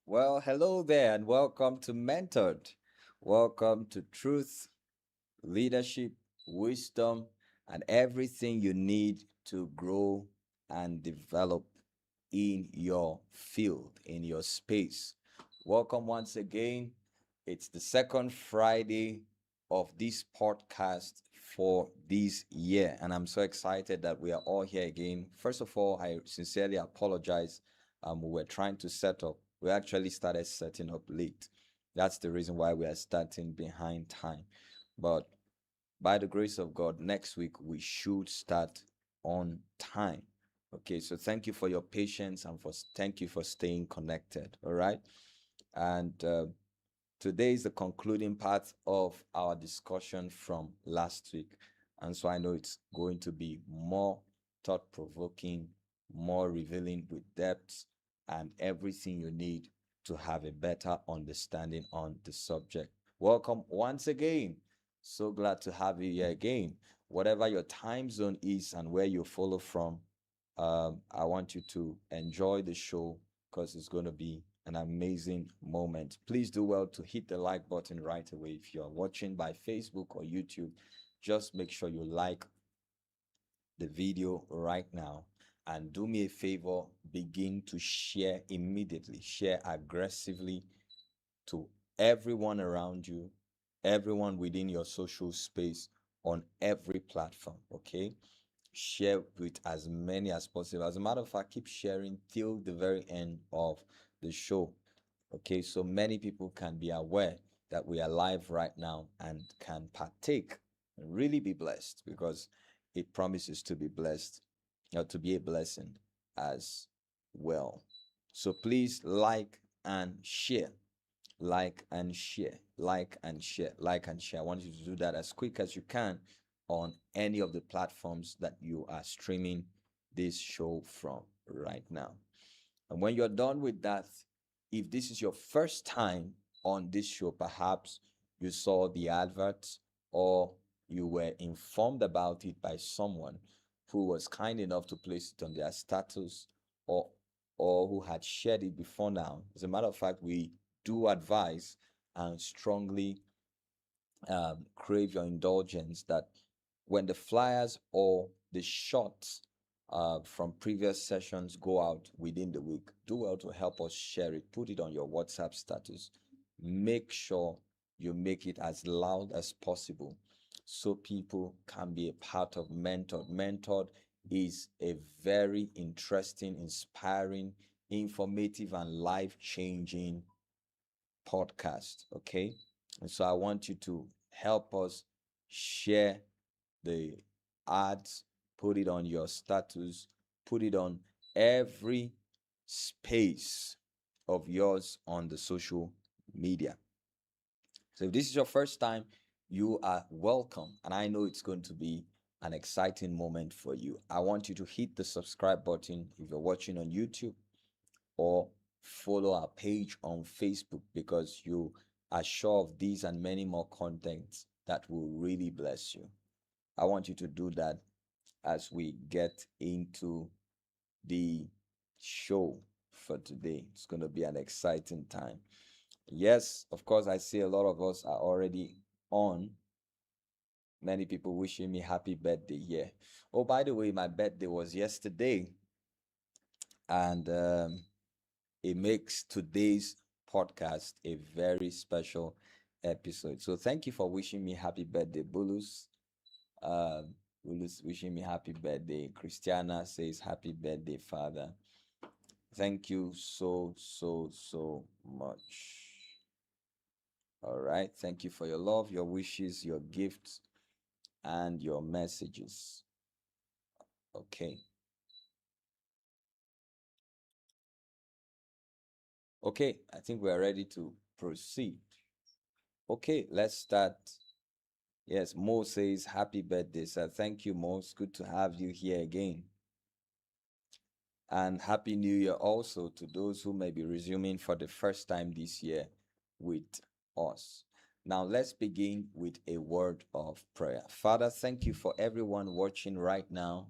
Well, hello there, and welcome to Mentored. Welcome to Truth, Leadership, Wisdom, and everything you need to grow and develop in your field, in your space. Welcome once again. It's the second Friday of this podcast for this year, and I'm so excited that we are all here again. First of all, I sincerely apologize. We were trying to set up, we actually started setting up late. That's the reason why we are starting behind time. But by the grace of God, next week we should start on time. Okay, so thank you for your patience and thank you for staying connected. All right, and today is the concluding part of our discussion from last week, and so I know it's going to be more thought provoking, more revealing with depth, and everything you need to have a better understanding on the subject. Welcome once again. So glad to have you here again. Whatever your time zone is and where you follow from, I want you to enjoy the show because it's going to be an amazing moment. Please do well to hit the like button right away. If you're watching by Facebook or YouTube, just make sure you like the video right now. And do me a favor, begin to share immediately, share aggressively to everyone around you, everyone within your social space on every platform. Okay, share with as many as possible. As a matter of fact, keep sharing till the very end of the show. Okay, so many people can be aware that we are live right now and can partake and really be blessed because it promises to be blessed or to be a blessing as well. So please like and share, like and share, like and share, like and share. I want you to do that as quick as you can on any of the platforms that you are streaming this show from right now. And when you're done with that, if this is your first time on this show, perhaps you saw the advert or you were informed about it by someone who was kind enough to place it on their status or who had shared it before now. As a matter of fact, we do advise and strongly crave your indulgence that when the flyers or the shots from previous sessions go out within the week, do well to help us share it. Put it on your WhatsApp status. Make sure you make it as loud as possible so people can be a part of Mentored. Mentored is a very interesting, inspiring, informative, and life changing podcast. Okay. And so I want you to help us share the ads, put it on your status, put it on every space of yours on the social media. So if this is your first time, you are welcome. And I know it's going to be an exciting moment for you. I want you to hit the subscribe button if you're watching on YouTube or follow our page on Facebook because you are sure of these and many more contents that will really bless you. I want you to do that as we get into the show for today. It's going to be an exciting time. Yes, of course, I see a lot of us are already on. Many people wishing me happy birthday here. Oh, by the way, my birthday was yesterday, and it makes today's podcast a very special episode. So thank you for wishing me happy birthday, Bulus. Bulus wishing me happy birthday. Christiana says happy birthday, Father. Thank you so much. All right. Thank you for your love, your wishes, your gifts, and your messages. Okay. Okay. I think we are ready to proceed. Okay. Let's start. Yes, Mo says happy birthday, sir. Thank you, Mo. It's good to have you here again. And happy new year also to those who may be resuming for the first time this year with us. Now, let's begin with a word of prayer. Father, thank you for everyone watching right now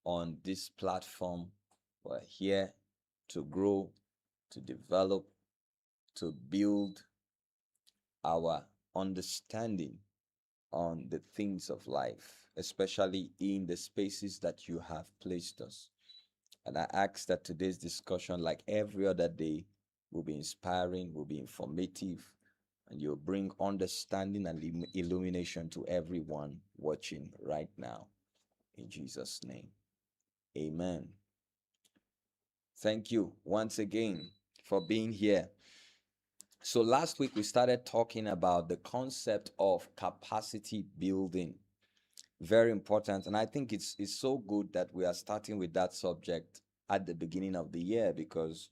on this platform. We're here to grow, to develop, to build our understanding on the things of life, especially in the spaces that you have placed us. And I ask that today's discussion, like every other day, will be inspiring, will be informative, and you'll bring understanding and illumination to everyone watching right now. In Jesus' name, amen. Thank you once again for being here. So last week we started talking about the concept of capacity building. Very important, and I think it's so good that we are starting with that subject at the beginning of the year, because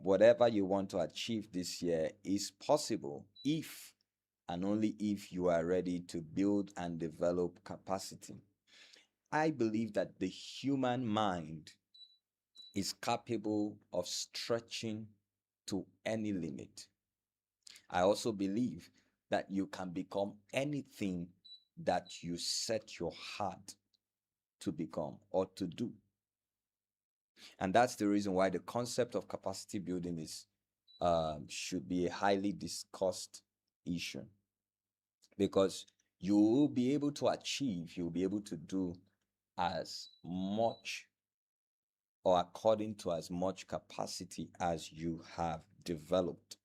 whatever you want to achieve this year is possible if and only if you are ready to build and develop capacity. I believe that the human mind is capable of stretching to any limit. I also believe that you can become anything that you set your heart to become or to do. And that's the reason why the concept of capacity building is should be a highly discussed issue, because you will be able to achieve, you'll be able to do as much or according to as much capacity as you have developed.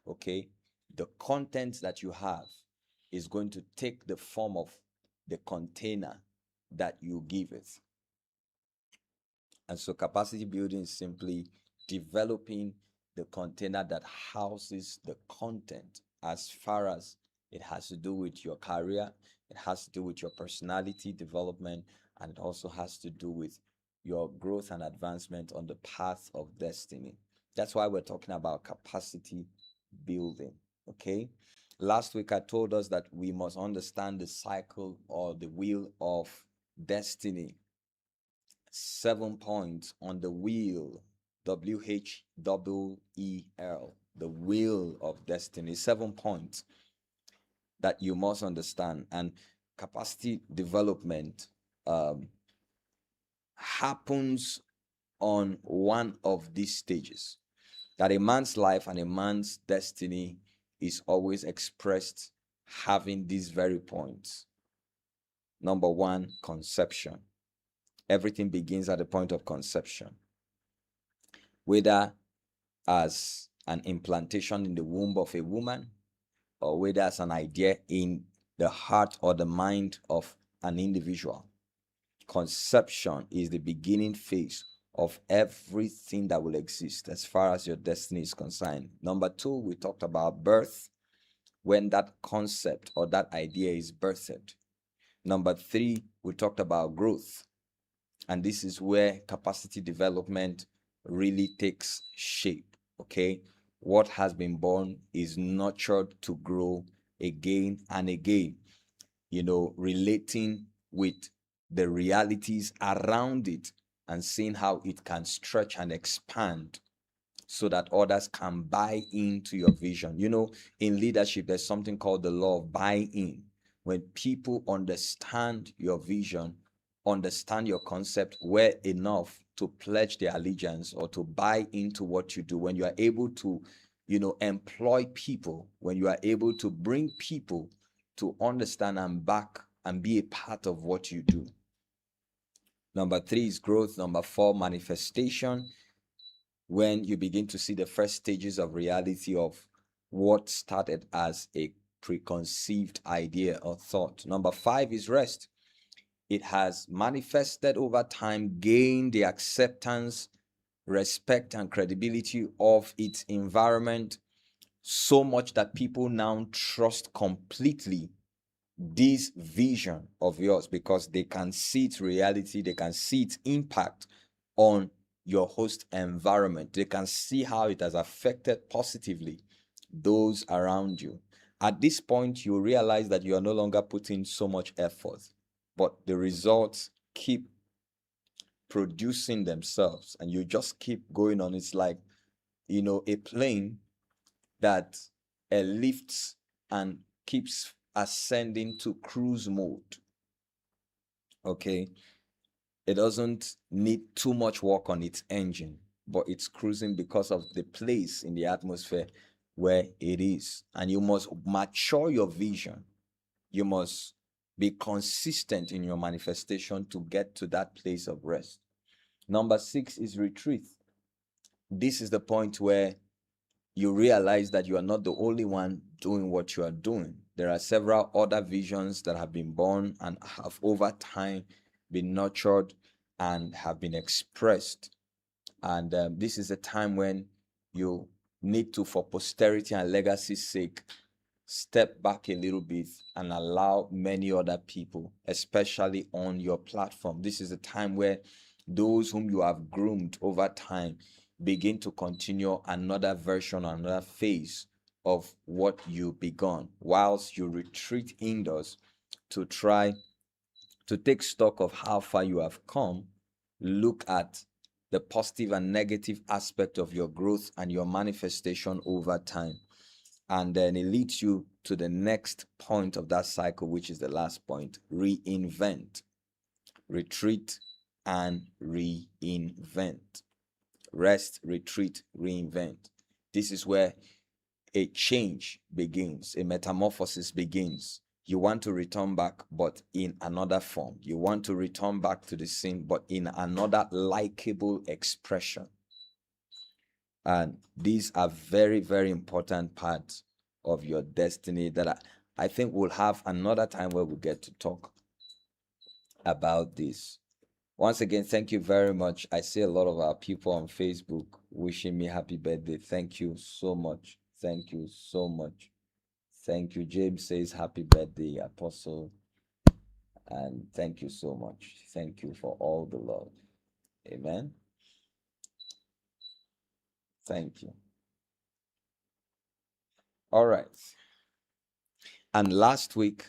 Okay, the content that you have is going to take the form of the container that you give it. And so capacity building is simply developing the container that houses the content, as far as it has to do with your career, it has to do with your personality development, and it also has to do with your growth and advancement on the path of destiny. That's why we're talking about capacity building. Okay. Last week I told us that we must understand the cycle or the wheel of destiny. 7 points on the wheel, WHEEL, the wheel of destiny. 7 points that you must understand. And capacity development happens on one of these stages. That a man's life and a man's destiny is always expressed having these very points. Number one, conception. Everything begins at the point of conception, whether as an implantation in the womb of a woman, or whether as an idea in the heart or the mind of an individual. Conception is the beginning phase of everything that will exist as far as your destiny is concerned. Number two, we talked about birth, when that concept or that idea is birthed. Number three, we talked about growth. And this is where capacity development really takes shape. Okay. What has been born is nurtured to grow again and again, relating with the realities around it and seeing how it can stretch and expand so that others can buy into your vision. In leadership, there's something called the law of buy-in. When people understand your vision, understand your concept well enough to pledge their allegiance or to buy into what you do, when you are able to, employ people, when you are able to bring people to understand and back and be a part of what you do. Number three is growth. Number four, manifestation. When you begin to see the first stages of reality of what started as a preconceived idea or thought. Number five is rest. It has manifested over time, gained the acceptance, respect, and credibility of its environment, so much that people now trust completely this vision of yours, because they can see its reality, they can see its impact on your host environment, they can see how it has affected positively those around you. At this point, you realize that you are no longer putting so much effort, but the results keep producing themselves and you just keep going on. It's like, a plane that lifts and keeps ascending to cruise mode. Okay. It doesn't need too much work on its engine. but it's cruising because of the place in the atmosphere where it is. And you must mature your vision. You must be consistent in your manifestation to get to that place of rest. Number 6 is retreat. This is the point where you realize that you are not the only one doing what you are doing. There are several other visions that have been born and have over time been nurtured and have been expressed. And this is a time when you need to, for posterity and legacy's sake, step back a little bit and allow many other people, especially on your platform. This is a time where those whom you have groomed over time begin to continue another version, another phase of what you begun, whilst you retreat indoors to try to take stock of how far you have come, look at the positive and negative aspect of your growth and your manifestation over time. And then it leads you to the next point of that cycle, which is the last point: reinvent. Retreat and reinvent. Rest, retreat, reinvent. This is where a change begins, a metamorphosis begins. You want to return back, but in another form. You want to return back to the scene, but in another likable expression. And these are very, very important parts of your destiny that I think we'll have another time where we get to talk about this. Once again, thank you very much. I see a lot of our people on Facebook wishing me happy birthday. Thank you so much. Thank you so much. Thank you. James says happy birthday, Apostle. And thank you so much. Thank you for all the love. Amen. Thank you. All right. And last week,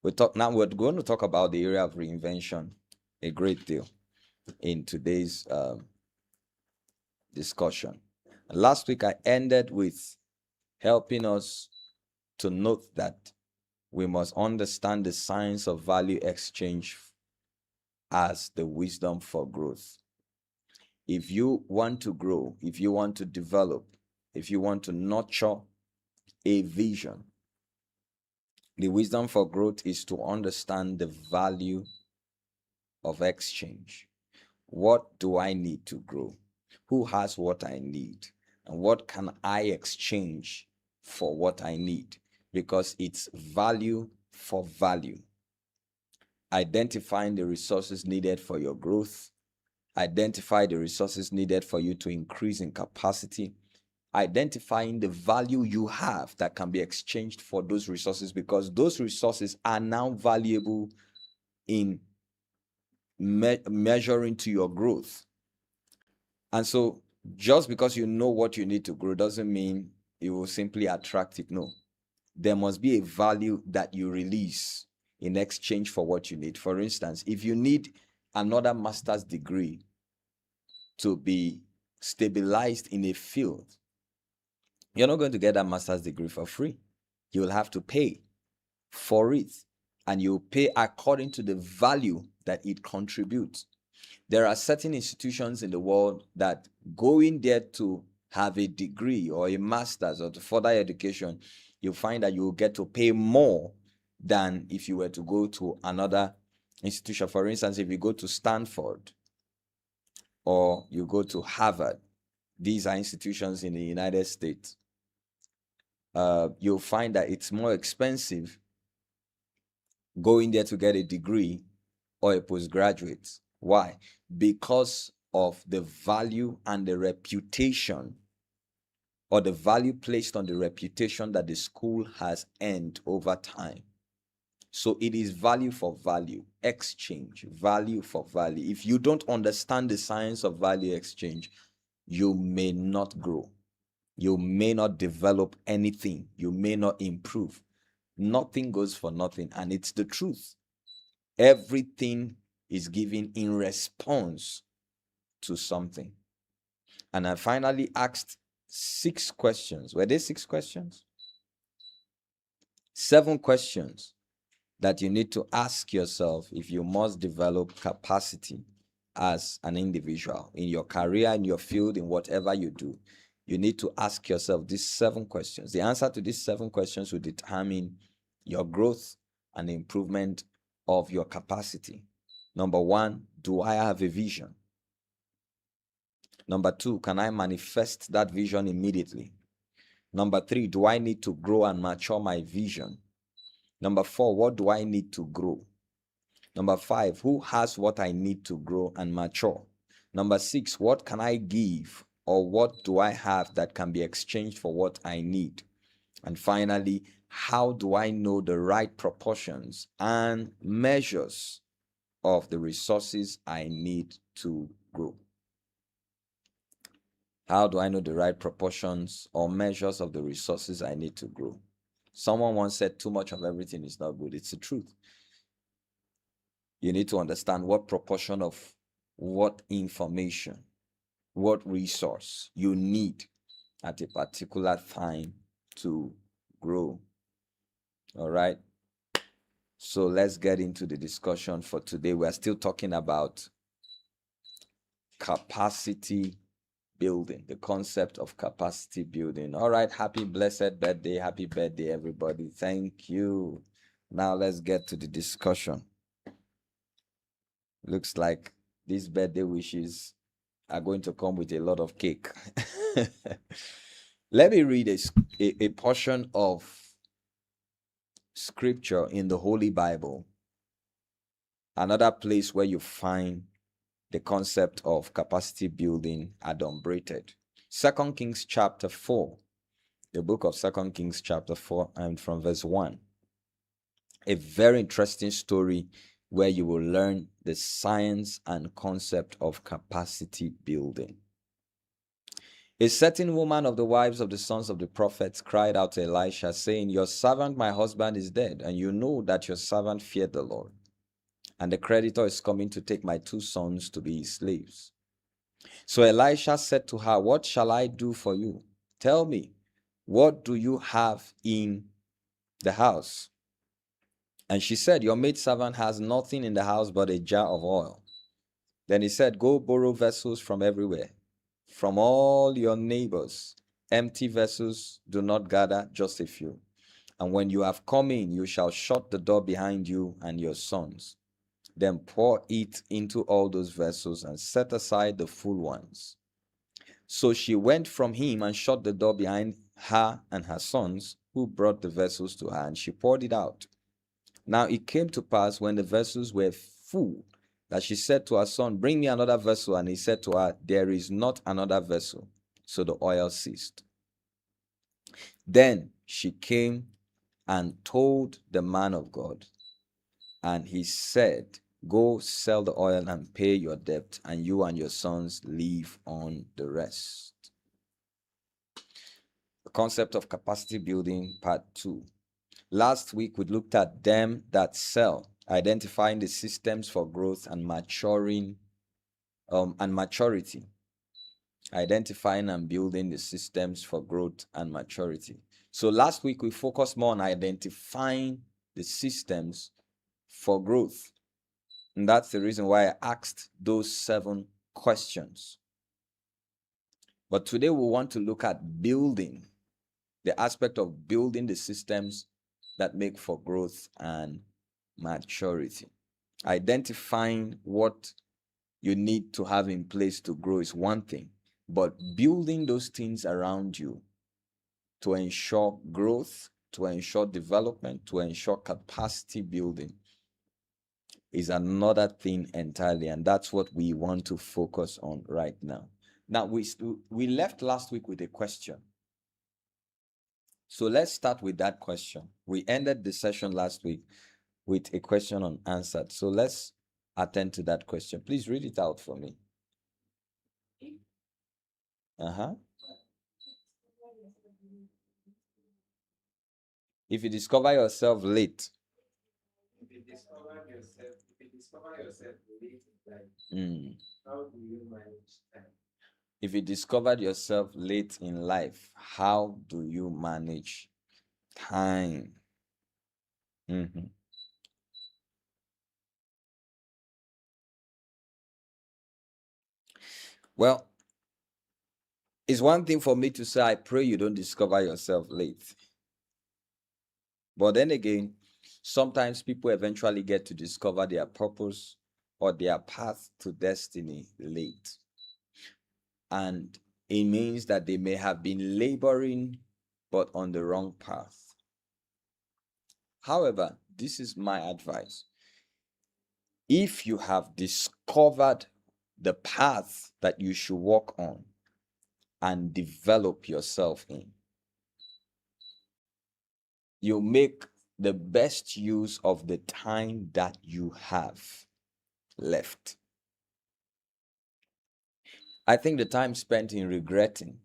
we're going to talk about the area of reinvention a great deal in today's discussion. Last week, I ended with helping us to note that we must understand the science of value exchange as the wisdom for growth. If you want to grow, if you want to develop, if you want to nurture a vision, the wisdom for growth is to understand the value of exchange. What do I need to grow? Who has what I need? And what can I exchange for what I need? Because it's value for value. Identifying the resources needed for your growth. Identify the resources needed for you to increase in capacity. Identifying the value you have that can be exchanged for those resources, because those resources are now valuable in measuring to your growth. And so just because you know what you need to grow doesn't mean it will simply attract it. No, there must be a value that you release in exchange for what you need. For instance, if you need another master's degree to be stabilized in a field, you're not going to get that master's degree for free. You will have to pay for it, and you pay according to the value that it contributes. There are certain institutions in the world that going there to have a degree or a master's or to further education, you find that you will get to pay more than if you were to go to another institution. For instance, if you go to Stanford or you go to Harvard, these are institutions in the United States, you'll find that it's more expensive going there to get a degree or a postgraduate. Why? Because of the value and the reputation, or the value placed on the reputation that the school has earned over time. So it is value for value exchange, value for value. If you don't understand the science of value exchange, you may not grow. You may not develop anything. You may not improve. Nothing goes for nothing, and it's the truth. Everything is given in response to something. And I finally asked 6 questions. Were there 6 questions? 7 questions that you need to ask yourself if you must develop capacity as an individual, in your career, in your field, in whatever you do, you need to ask yourself these 7 questions. The answer to these 7 questions will determine your growth and improvement of your capacity. Number 1, do I have a vision? Number 2, can I manifest that vision immediately? Number 3, do I need to grow and mature my vision? Number 4, what do I need to grow? Number 5, who has what I need to grow and mature? Number 6, what can I give, or what do I have that can be exchanged for what I need? And finally, how do I know the right proportions and measures of the resources I need to grow? How do I know the right proportions or measures of the resources I need to grow? Someone once said, too much of everything is not good. It's the truth. You need to understand what proportion of what information, what resource you need at a particular time to grow. All right. So let's get into the discussion for today. We're still talking about capacity building, the concept of capacity building. All right. Happy blessed birthday. Happy birthday, everybody. Thank you. Now let's get to the discussion. Looks like these birthday wishes are going to come with a lot of cake. Let me read a portion of scripture in the Holy Bible, another place where you find the concept of capacity building adumbrated. 2 Kings chapter 4, the book of 2 Kings chapter 4, and from verse 1. A very interesting story where you will learn the science and concept of capacity building. A certain woman of the wives of the sons of the prophets cried out to Elisha, saying, your servant, my husband, is dead, and you know that your servant feared the Lord. And the creditor is coming to take my 2 sons to be his slaves. So Elisha said to her, what shall I do for you? Tell me, what do you have in the house? And she said, your maidservant has nothing in the house but a jar of oil. Then he said, go borrow vessels from everywhere, from all your neighbors. Empty vessels do not gather, just a few. And when you have come in, you shall shut the door behind you and your sons. Then pour it into all those vessels and set aside the full ones. So she went from him and shut the door behind her and her sons, who brought the vessels to her, and she poured it out. Now it came to pass, when the vessels were full, that she said to her son, bring me another vessel. And he said to her, there is not another vessel. So the oil ceased. Then she came and told the man of God, and he said, go sell the oil and pay your debt, and you and your sons live on the rest. The concept of capacity building, part 2. Last week, we looked at them that sell, identifying the systems for growth and maturing and maturity. Identifying and building the systems for growth and maturity. So last week, we focused more on identifying the systems for growth. And that's the reason why I asked those 7 questions. But today, we want to look at building, the aspect of building the systems that make for growth and maturity. Identifying what you need to have in place to grow is one thing, but building those things around you to ensure growth, to ensure development, to ensure capacity building is another thing entirely, and that's what we want to focus on right now. Now, we left last week with a question. So let's start with that question. We ended the session last week with a question unanswered. So let's attend to that question. Please read it out for me. If you discover yourself late. If you discover yourself late in life, how do you manage time? If you discovered yourself late in life, how do you manage time? Mm-hmm. Well, it's one thing for me to say, I pray you don't discover yourself late. But then again, sometimes people eventually get to discover their purpose or their path to destiny late. And it means that they may have been laboring, but on the wrong path. However, this is my advice. If you have discovered the path that you should walk on and develop yourself in, you make the best use of the time that you have left. I think the time spent in regretting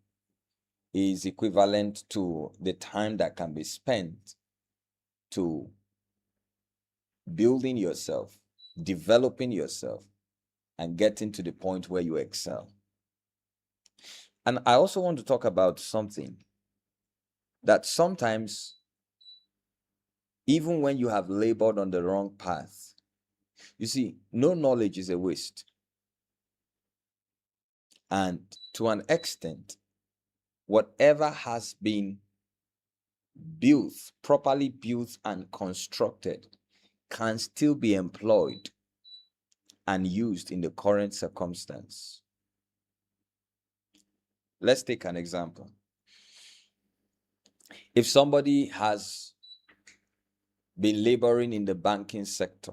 is equivalent to the time that can be spent to building yourself, developing yourself, and getting to the point where you excel. And I also want to talk about something that sometimes, even when you have labored on the wrong path, you see, no knowledge is a waste. And to an extent, whatever has been built, properly built and constructed, can still be employed and used in the current circumstance. Let's take an example. If somebody has been laboring in the banking sector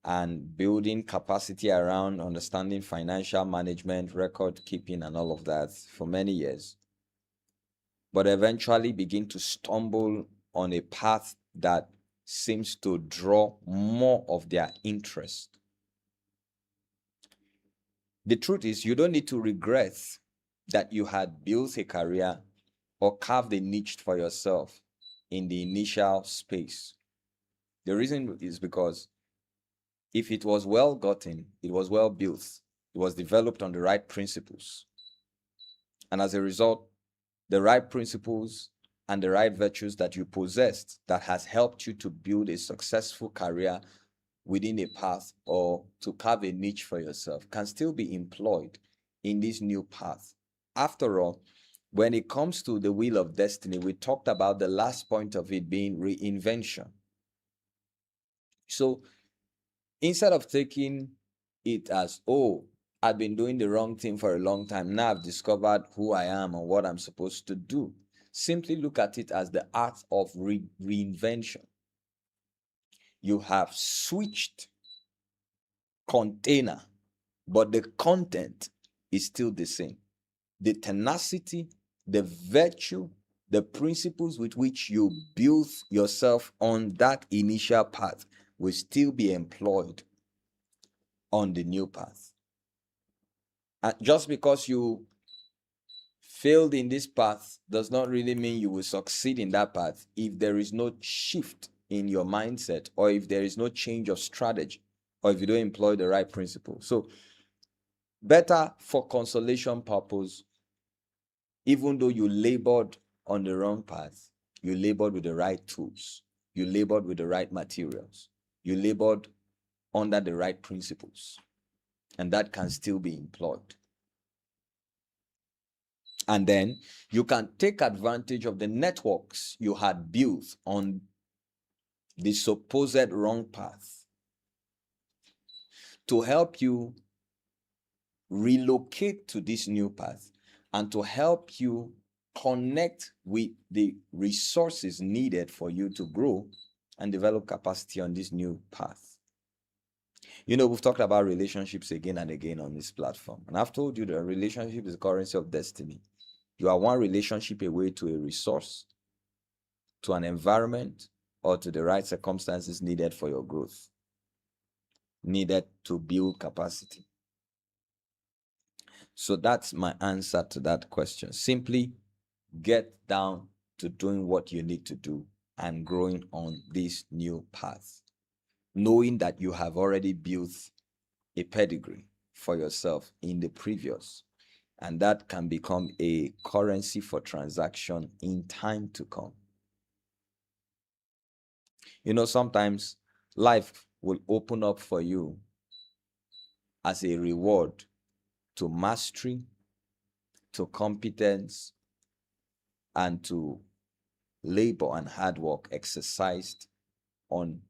and building capacity around understanding financial management, record keeping, and all of that for many years, but eventually begin to stumble on a path that seems to draw more of their interest. The truth is, you don't need to regret that you had built a career or carved a niche for yourself in the initial space. The reason is because if it was well gotten, it was well built, it was developed on the right principles. And as a result, the right principles and the right virtues that you possessed that has helped you to build a successful career within a path or to carve a niche for yourself can still be employed in this new path. After all, when it comes to the wheel of destiny, we talked about the last point of it being reinvention. So instead of taking it as, oh, I've been doing the wrong thing for a long time, now I've discovered who I am and what I'm supposed to do, simply look at it as the art of reinvention. You have switched container, but the content is still the same. The tenacity, the virtue, the principles with which you build yourself on that initial path will still be employed on the new path. And just because you failed in this path does not really mean you will succeed in that path if there is no shift in your mindset, or if there is no change of strategy, or if you don't employ the right principle. So better for consolation purpose, even though you labored on the wrong path, you labored with the right tools, you labored with the right materials, you labored under the right principles, and that can still be employed. And then you can take advantage of the networks you had built on the supposed wrong path to help you relocate to this new path and to help you connect with the resources needed for you to grow and develop capacity on this new path. You know, we've talked about relationships again and again on this platform. And I've told you that relationship is the currency of destiny. You are one relationship away to a resource, to an environment, or to the right circumstances needed for your growth, needed to build capacity. So that's my answer to that question. Simply get down to doing what you need to do and growing on this new path, knowing that you have already built a pedigree for yourself in the previous, and that can become a currency for transaction in time to come. You know, sometimes life will open up for you as a reward to mastery, to competence, and to labor and hard work exercised on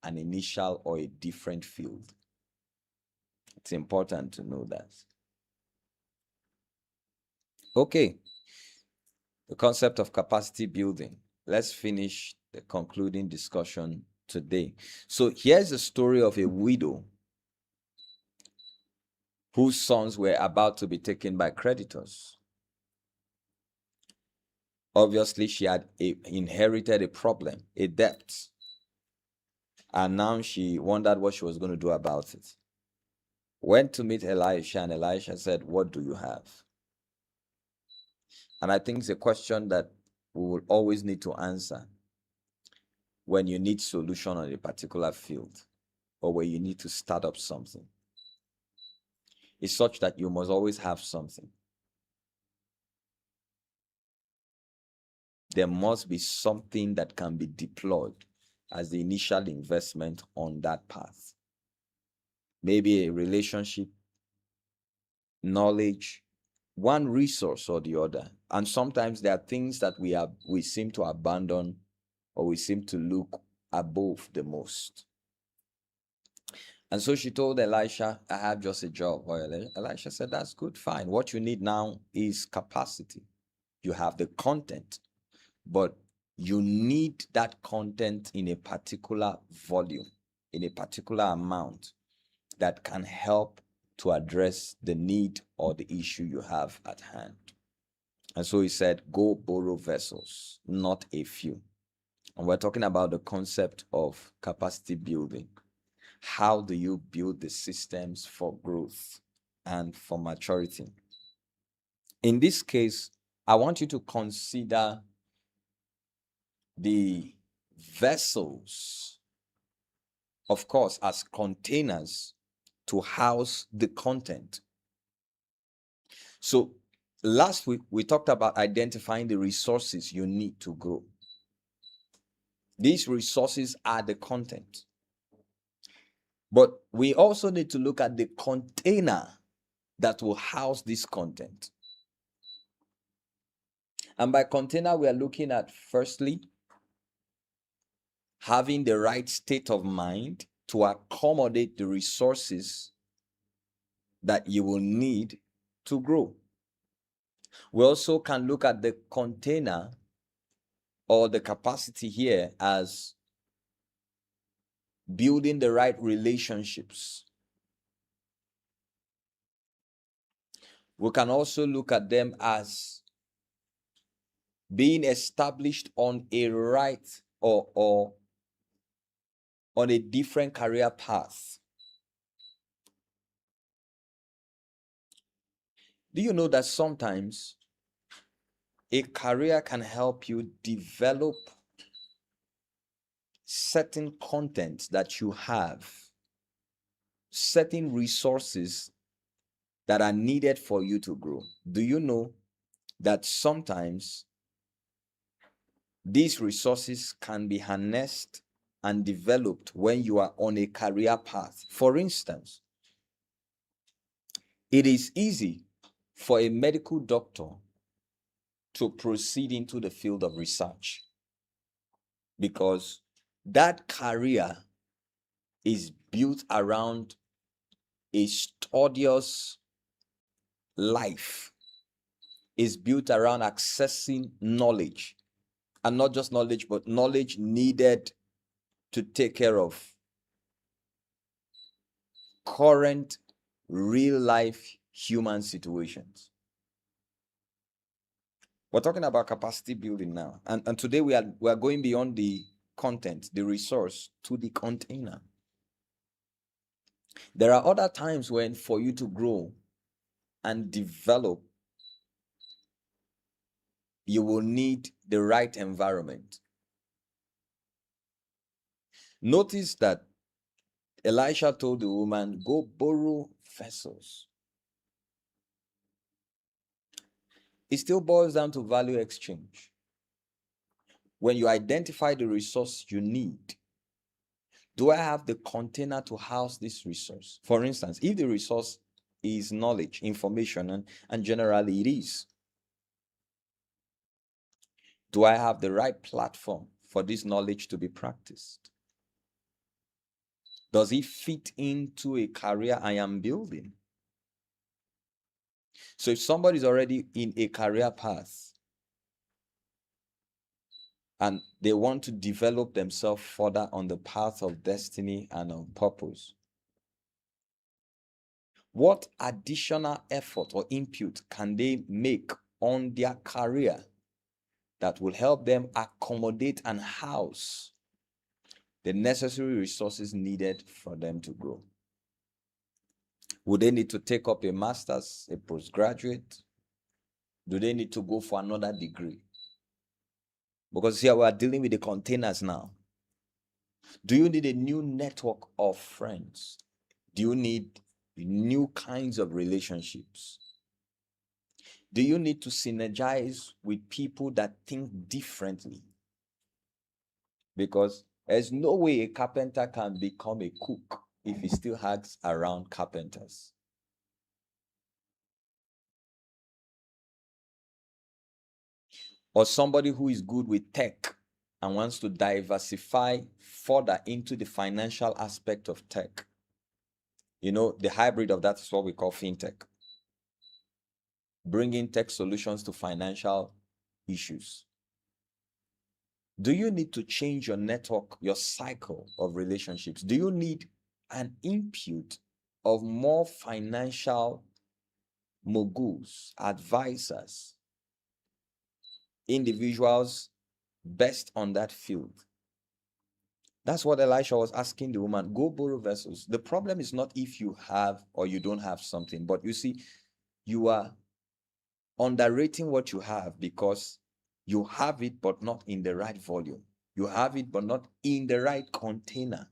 an initial or a different field. It's important to know that. Okay, the concept of capacity building. Let's finish the concluding discussion today. So here's the story of a widow whose sons were about to be taken by creditors. Obviously, she had inherited a problem, a debt. And now she wondered what she was going to do about it. Went to meet Elisha, and Elisha said, "What do you have?" And I think it's a question that we will always need to answer when you need solution on a particular field or where you need to start up something. It's such that you must always have something. There must be something that can be deployed as the initial investment on that path. Maybe a relationship, knowledge, one resource or the other. And sometimes there are things that we seem to abandon or we seem to look above the most. And so she told Elisha, "I have just a job." Or Elisha said, "That's good, fine. What you need now is capacity. You have the content, but you need that content in a particular volume, in a particular amount that can help to address the need or the issue you have at hand." And so he said, "Go borrow vessels, not a few." And we're talking about the concept of capacity building. How do you build the systems for growth and for maturity? In this case, I want you to consider the vessels, of course, as containers to house the content. So last week, we talked about identifying the resources you need to grow. These resources are the content. But we also need to look at the container that will house this content. And by container, we are looking at, firstly, having the right state of mind to accommodate the resources that you will need to grow. We also can look at the container or the capacity here as building the right relationships. We can also look at them as being established on a right or on a different career path. Do you know that sometimes a career can help you develop certain content that you have, certain resources that are needed for you to grow? Do you know that sometimes these resources can be harnessed and developed when you are on a career path? For instance, it is easy for a medical doctor to proceed into the field of research because that career is built around a studious life, is built around accessing knowledge, and not just knowledge, but knowledge needed to take care of current real life human situations. We're talking about capacity building now. And today we are going beyond the content, the resource, to the container. There are other times when for you to grow and develop, you will need the right environment. Notice that Elisha told the woman, "Go borrow vessels." It still boils down to value exchange. When you identify the resource you need, do I have the container to house this resource? For instance, if the resource is knowledge, information, and generally it is. Do I have the right platform for this knowledge to be practiced? Does it fit into a career I am building? So if somebody is already in a career path and they want to develop themselves further on the path of destiny and of purpose, what additional effort or input can they make on their career that will help them accommodate and house the necessary resources needed for them to grow? Would they need to take up a master's, a postgraduate? Do they need to go for another degree? Because here we are dealing with the containers now. Do you need a new network of friends? Do you need new kinds of relationships? Do you need to synergize with people that think differently? Because there's no way a carpenter can become a cook if he still hangs around carpenters. Or somebody who is good with tech and wants to diversify further into the financial aspect of tech. You know, the hybrid of that is what we call fintech. Bringing tech solutions to financial issues. Do you need to change your network, your cycle of relationships? Do you need an input of more financial moguls, advisors, individuals best on that field? That's what Elisha was asking the woman. Go borrow vessels. The problem is not if you have or you don't have something, but you see, you are underrating what you have because you have it, but not in the right volume. You have it, but not in the right container.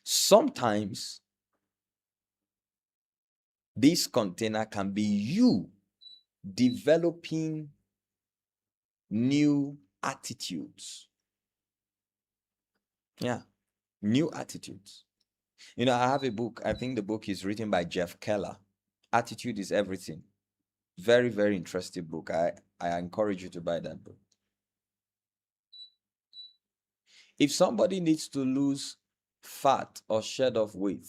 Sometimes this container can be you developing new attitudes. Yeah, new attitudes. You know, I have a book. I think the book is written by Jeff Keller. Attitude is Everything. Very, very interesting book. I encourage you to buy that book. If somebody needs to lose fat or shed off weight,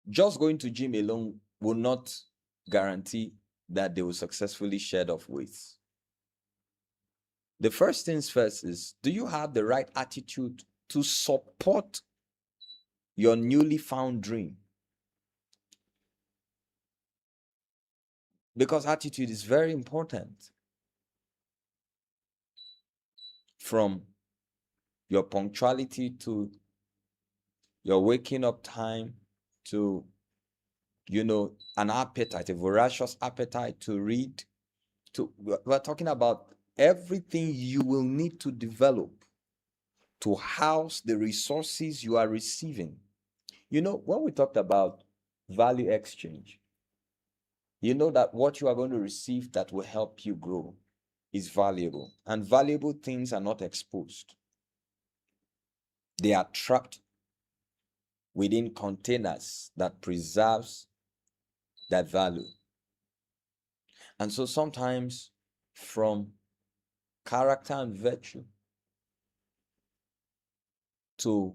just going to gym alone will not guarantee that they will successfully shed off weight. The first things first is, do you have the right attitude to support your newly found dream? Because attitude is very important. From your punctuality to your waking up time to, you know, an appetite, a voracious appetite to read. We're talking about everything you will need to develop to house the resources you are receiving. You know, when we talked about value exchange, you know that what you are going to receive that will help you grow is valuable. And valuable things are not exposed. They are trapped within containers that preserves that value. And so sometimes from character and virtue to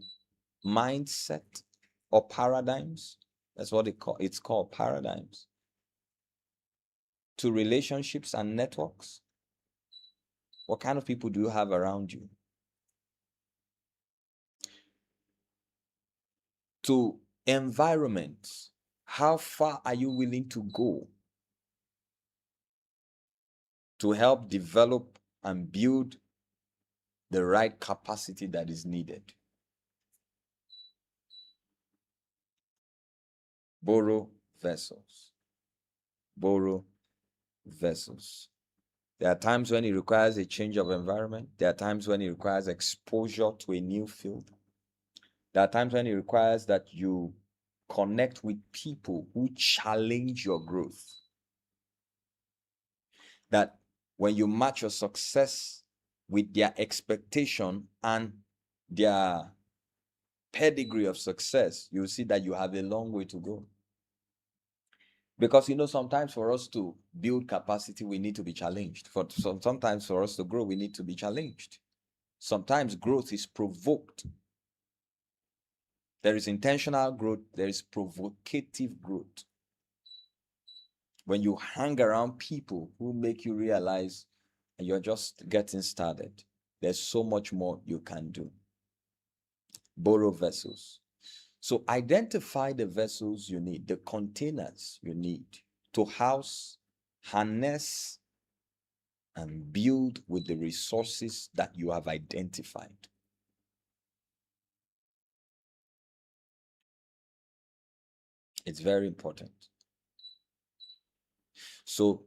mindset or paradigms, that's what it's called, paradigms, to relationships and networks. What kind of people do you have around you? To environments, how far are you willing to go to help develop and build the right capacity that is needed? Borrow vessels. Borrow vessels. There are times when it requires a change of environment. There are times when it requires exposure to a new field. There are times when it requires that you connect with people who challenge your growth. That when you match your success with their expectation and their pedigree of success, you'll see that you have a long way to go. Because sometimes for us to build capacity, we need to be challenged. Sometimes for us to grow, we need to be challenged. Sometimes growth is provoked. There is intentional growth, there is provocative growth. When you hang around people who make you realize you're just getting started, there's so much more you can do. Borrow vessels. So identify the vessels you need, the containers you need to house, harness, and build with the resources that you have identified. It's very important. So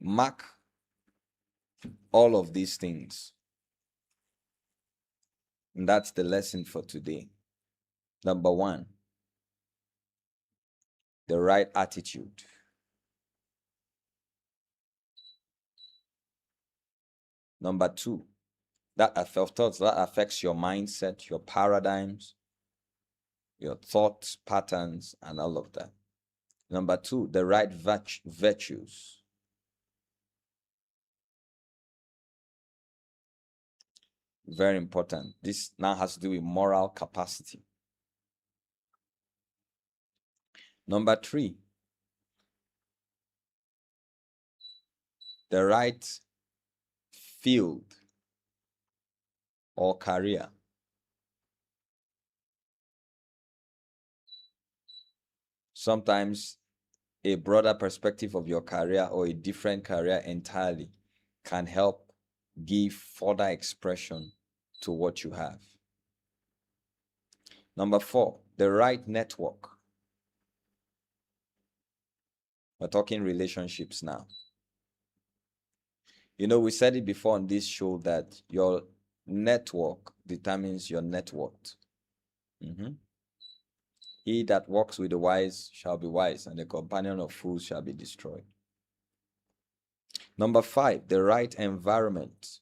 mark all of these things. And that's the lesson for today. Number one, the right attitude. Number two, that affects your mindset, your paradigms, your thoughts, patterns, and all of that. Number two, the right virtues. Very important. This now has to do with moral capacity. Number three, the right field or career. Sometimes a broader perspective of your career or a different career entirely can help give further expression to what you have. Number four, the right network. We're talking relationships now. We said it before on this show that your network determines your net worth. He that walks with the wise shall be wise, and the companion of fools shall be destroyed. Number five, the right environment.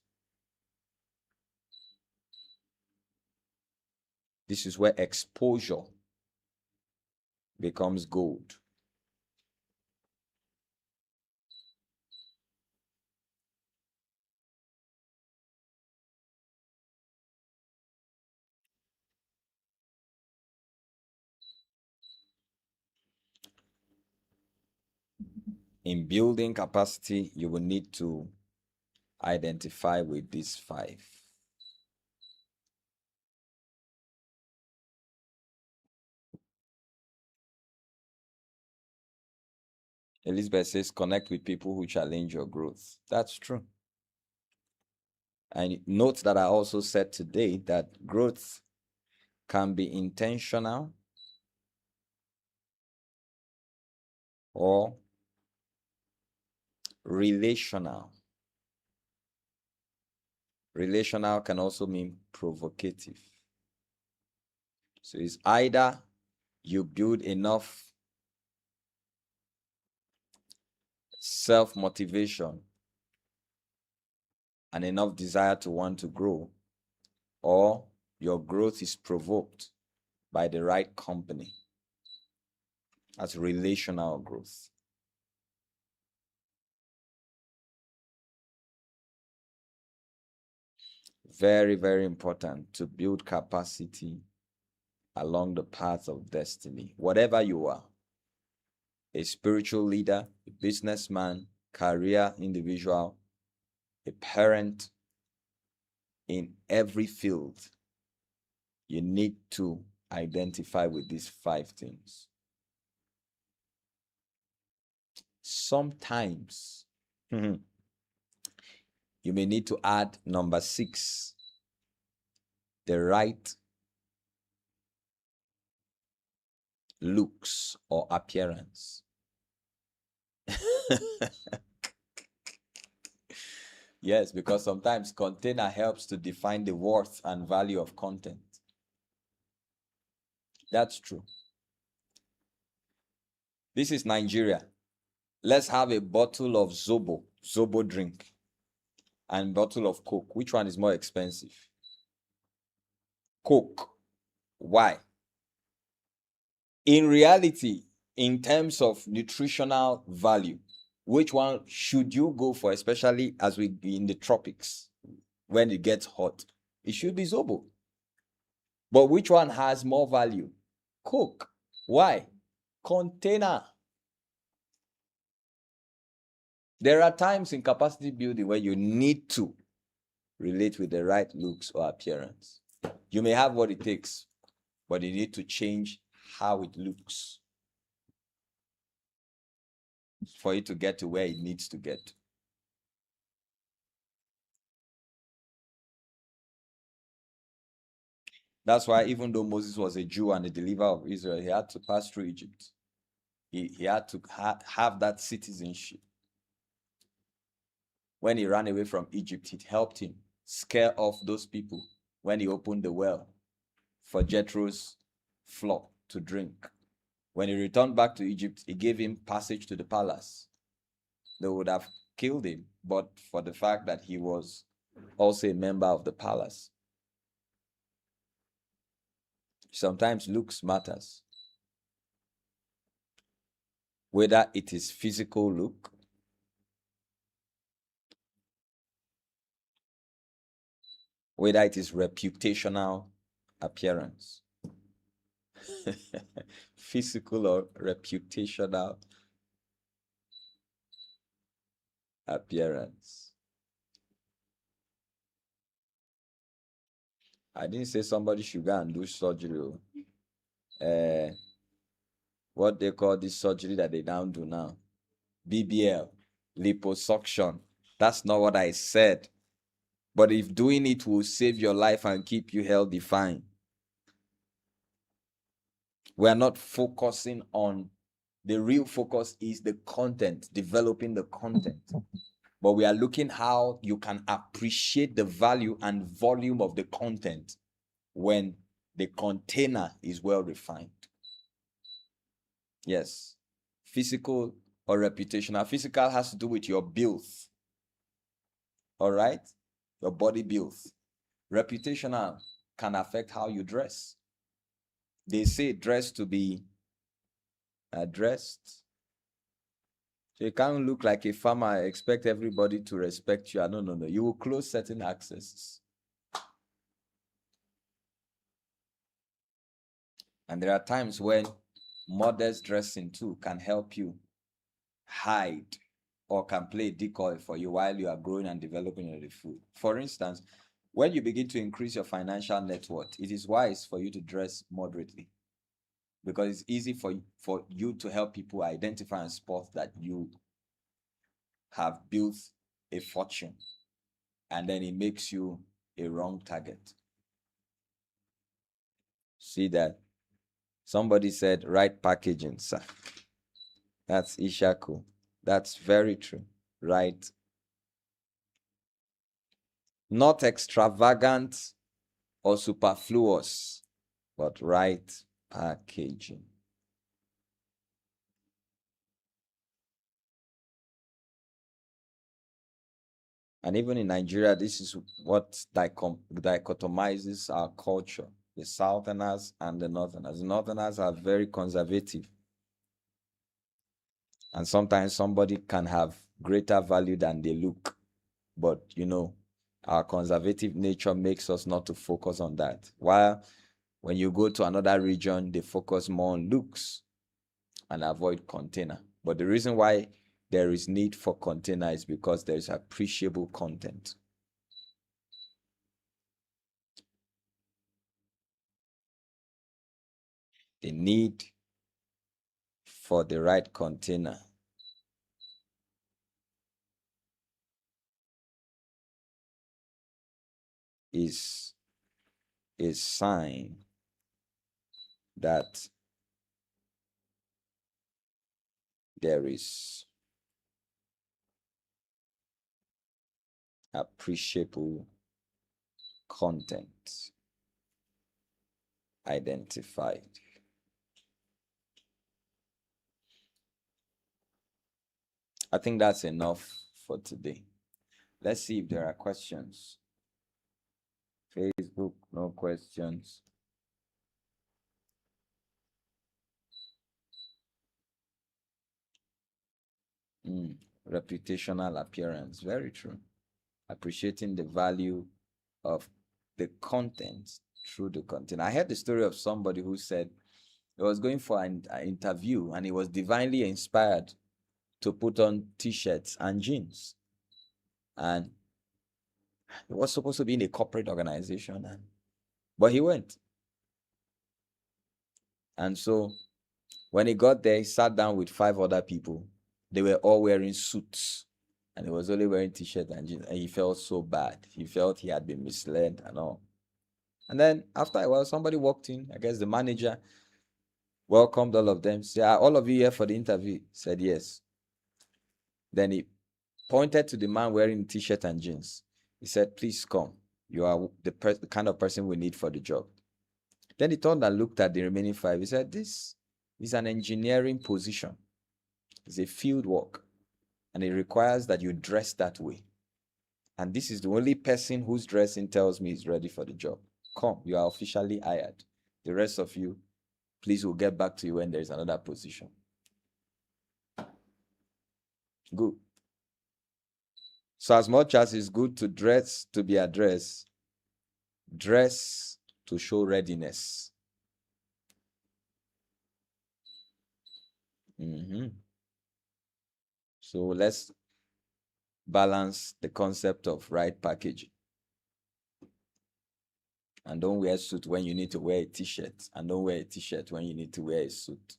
This is where exposure becomes gold. In building capacity, you will need to identify with these five. Elizabeth says, connect with people who challenge your growth. That's true. And note that I also said today that growth can be intentional or relational. Relational can also mean provocative. So it's either you build enough self-motivation and enough desire to want to grow, or your growth is provoked by the right company. That's relational growth. Very, very important to build capacity along the path of destiny. Whatever you are, a spiritual leader, a businessman, career individual, a parent, in every field, you need to identify with these five things. Sometimes you may need to add number six, the right looks or appearance. Yes, because sometimes container helps to define the worth and value of content. That's true. This is Nigeria. Let's have a bottle of Zobo drink, and bottle of Coke. Which one is more expensive? Coke. Why? In reality, in terms of nutritional value, which one should you go for, especially as we be in the tropics when it gets hot? It should be Zobo. But which one has more value? Coke. Why? Container. There are times in capacity building where you need to relate with the right looks or appearance. You may have what it takes, but you need to change how it looks for it to get to where it needs to get. That's why even though Moses was a Jew and a deliverer of Israel, he had to pass through Egypt. He had to have that citizenship. When he ran away from Egypt, it helped him scare off those people when he opened the well for Jethro's flock to drink. When he returned back to Egypt, he gave him passage to the palace. They would have killed him, but for the fact that he was also a member of the palace. Sometimes looks matters. Whether it is physical look, whether it is reputational appearance. Physical or reputational appearance. I didn't say somebody should go and do surgery. What they call this surgery that they don't do now? BBL, liposuction. That's not what I said. But if doing it will save your life and keep you healthy, fine. We are not focusing on, the real focus is the content, developing the content. But we are looking how you can appreciate the value and volume of the content when the container is well refined. Yes. Physical or reputational. Physical has to do with your build. All right? Your body build. Reputational can affect how you dress. They say dress to be addressed. So you can't look like a farmer, expect everybody to respect you. No. You will close certain accesses. And there are times when modest dressing too can help you hide or can play a decoy for you while you are growing and developing the food. For instance, when you begin to increase your financial net worth, it is wise for you to dress moderately because it's easy for you to help people identify and spot that you have built a fortune, and then it makes you a wrong target. See that? Somebody said right packaging, sir. That's Ishaku. That's very true. Right. Not extravagant or superfluous, but right packaging. And even in Nigeria, this is what dichotomizes our culture. The Southerners and the Northerners. The Northerners are very conservative. And sometimes somebody can have greater value than they look. But, our conservative nature makes us not to focus on that. While when you go to another region, they focus more on looks and avoid container. But the reason why there is need for container is because there is appreciable content. The need for the right container is a sign that there is appreciable content identified. I think that's enough for today. Let's see if there are questions. Facebook, no questions. Reputational appearance. Very true. Appreciating the value of the content through the content. I heard the story of somebody who said he was going for an interview and he was divinely inspired to put on t-shirts and jeans. And he was supposed to be in a corporate organization, but he went. And so when he got there, he sat down with 5 other people. They were all wearing suits. And he was only wearing t-shirt and jeans. And he felt so bad. He felt he had been misled and all. And then after a while, somebody walked in. I guess the manager welcomed all of them. Said, "Are all of you here for the interview?" Said yes. Then he pointed to the man wearing t-shirt and jeans. He said, "Please come. You are the kind of person we need for the job." Then he turned and looked at the remaining 5. He said, "This is an engineering position. It's a field work. And it requires that you dress that way. And this is the only person whose dressing tells me is ready for the job. Come, you are officially hired. The rest of you, please, we'll get back to you when there is another position." Good. So as much as it's good to dress to be addressed, dress to show readiness. So let's balance the concept of right packaging. And don't wear a suit when you need to wear a t-shirt. And don't wear a t-shirt when you need to wear a suit.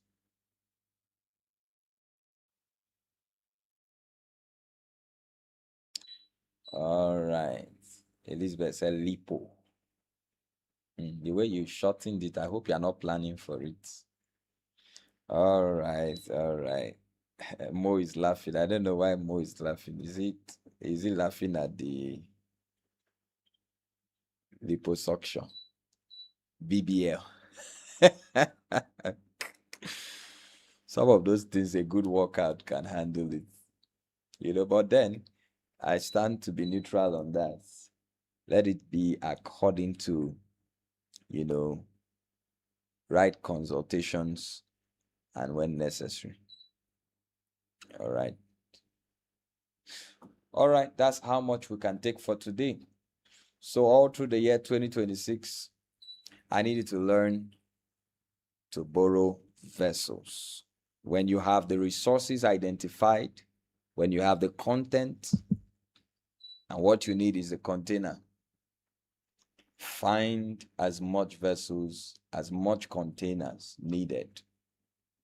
All right. Elizabeth said lipo. The way you shortened it, I hope you're not planning for it. All right, all right. Mo is laughing. I don't know why Mo is laughing. Is he laughing at the liposuction? BBL. Some of those things a good workout can handle it. But then I stand to be neutral on that. Let it be according to, right consultations and when necessary. All right. All right, that's how much we can take for today. So all through the year 2026, I needed to learn to borrow vessels. When you have the resources identified, when you have the content, and what you need is a container, find as much vessels, as much containers needed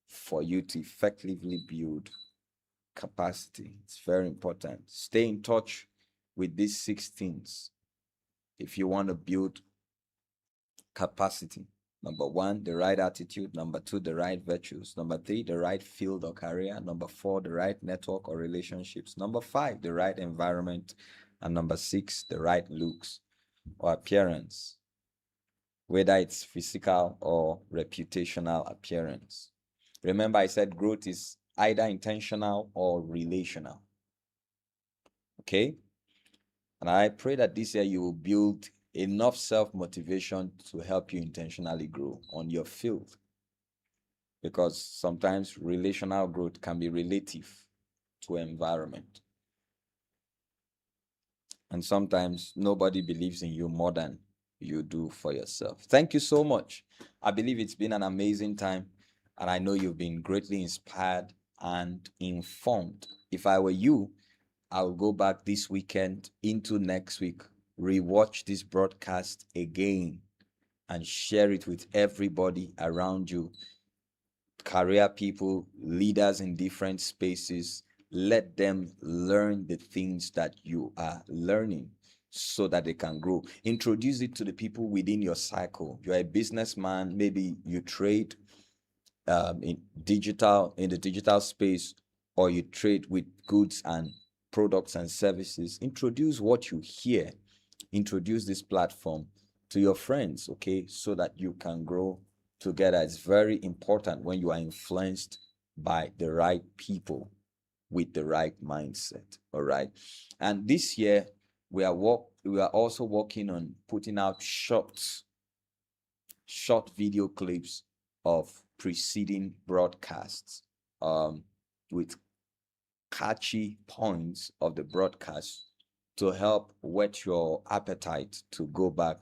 for you to effectively build capacity. It's very important. Stay in touch with these 6 things if you want to build capacity. Number 1, the right attitude. Number 2, the right virtues. Number 3, the right field or career. Number 4, the right network or relationships. Number 5, the right environment. And number 6, the right looks or appearance, whether it's physical or reputational appearance. Remember, I said growth is either intentional or relational. Okay? And I pray that this year you will build enough self-motivation to help you intentionally grow on your field. Because sometimes relational growth can be relative to environment. And sometimes nobody believes in you more than you do for yourself. Thank you so much. I believe it's been an amazing time. And I know you've been greatly inspired and informed. If I were you, I'll go back this weekend into next week, rewatch this broadcast again, and share it with everybody around you. Career people, leaders in different spaces, let them learn the things that you are learning so that they can grow. Introduce it to the people within your cycle. You're a businessman, maybe you trade in the digital space, or you trade with goods and products and services. Introduce what you hear. Introduce this platform to your friends, okay, so that you can grow together. It's very important when you are influenced by the right people with the right mindset. All right. And this year we are we are also working on putting out short video clips of preceding broadcasts, with catchy points of the broadcast to help whet your appetite to go back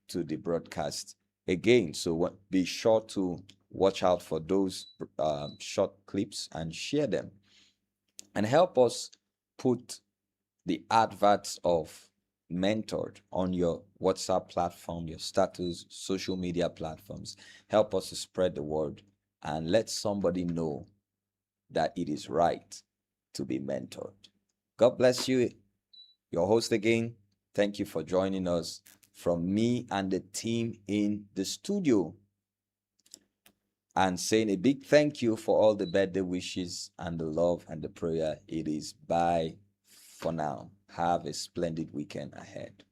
to the broadcast again. So be sure to watch out for those short clips and share them, and help us put the adverts of Mentored on your WhatsApp platform, your status, social media platforms. Help us to spread the word and let somebody know that it is right to be mentored. God bless you. Your host again. Thank you for joining us. From me and the team in the studio, and saying a big thank you for all the birthday wishes and the love and the prayer. It is bye for now. Have a splendid weekend ahead.